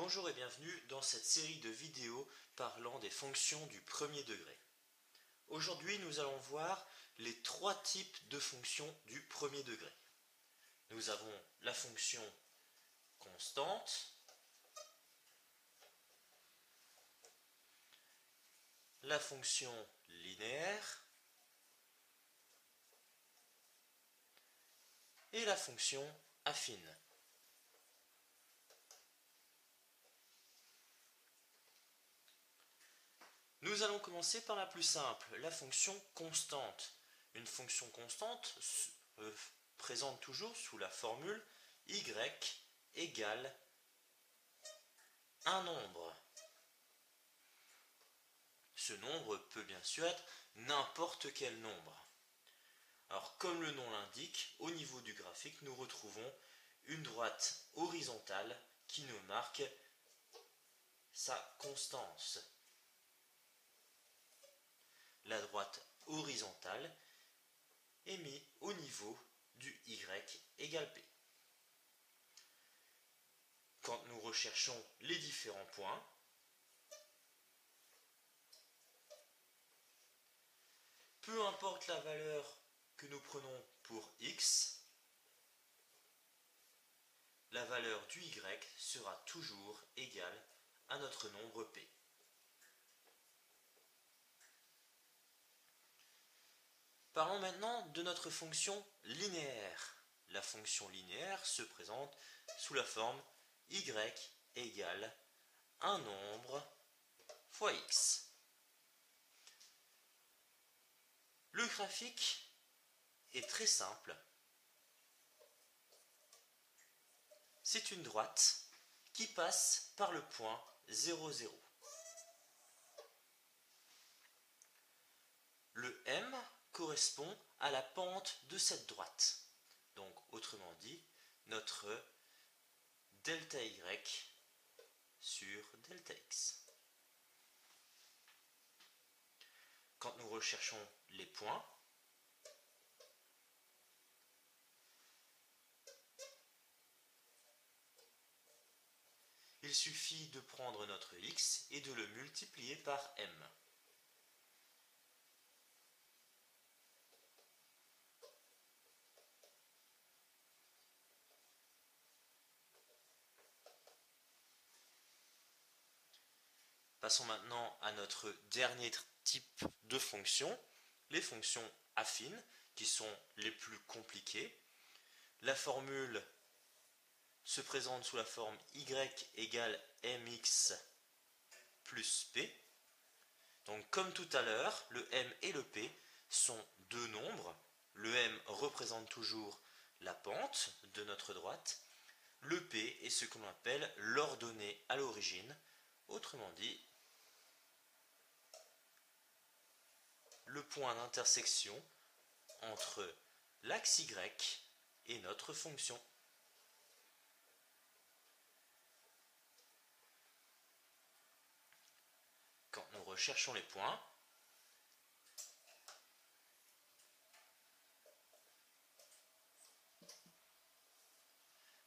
Bonjour et bienvenue dans cette série de vidéos parlant des fonctions du premier degré. Aujourd'hui, nous allons voir les trois types de fonctions du premier degré. Nous avons la fonction constante, la fonction linéaire et la fonction affine. Nous allons commencer par la plus simple, la fonction constante. Une fonction constante présente toujours sous la formule y égale un nombre. Ce nombre peut bien sûr être n'importe quel nombre. Alors comme le nom l'indique, au niveau du graphique, nous retrouvons une droite horizontale qui nous marque sa constance. La droite horizontale est mise au niveau du y égale p. Quand nous recherchons les différents points, peu importe la valeur que nous prenons pour x, la valeur du y sera toujours égale à notre nombre p. Parlons maintenant de notre fonction linéaire. La fonction linéaire se présente sous la forme y égale un nombre fois x. Le graphique est très simple. C'est une droite qui passe par le point 0, 0. Le m correspond à la pente de cette droite. Donc, autrement dit, notre delta y sur delta x. Quand nous recherchons les points, il suffit de prendre notre x et de le multiplier par m. Passons maintenant à notre dernier type de fonction, les fonctions affines, qui sont les plus compliquées. La formule se présente sous la forme y égale mx plus p. Donc comme tout à l'heure, le m et le p sont deux nombres. Le m représente toujours la pente de notre droite. Le p est ce qu'on appelle l'ordonnée à l'origine. Autrement dit, le point d'intersection entre l'axe y et notre fonction. Quand nous recherchons les points,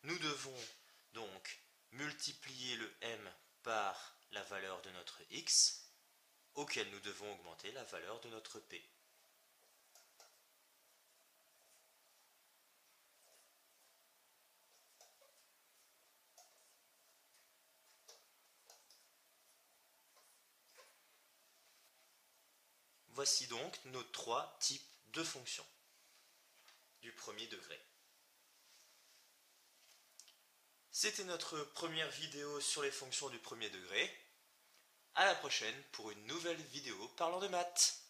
nous devons donc multiplier le m par la valeur de notre x, auquel nous devons augmenter la valeur de notre p. Voici donc nos trois types de fonctions du premier degré. C'était notre première vidéo sur les fonctions du premier degré. À la prochaine pour une nouvelle vidéo parlant de maths.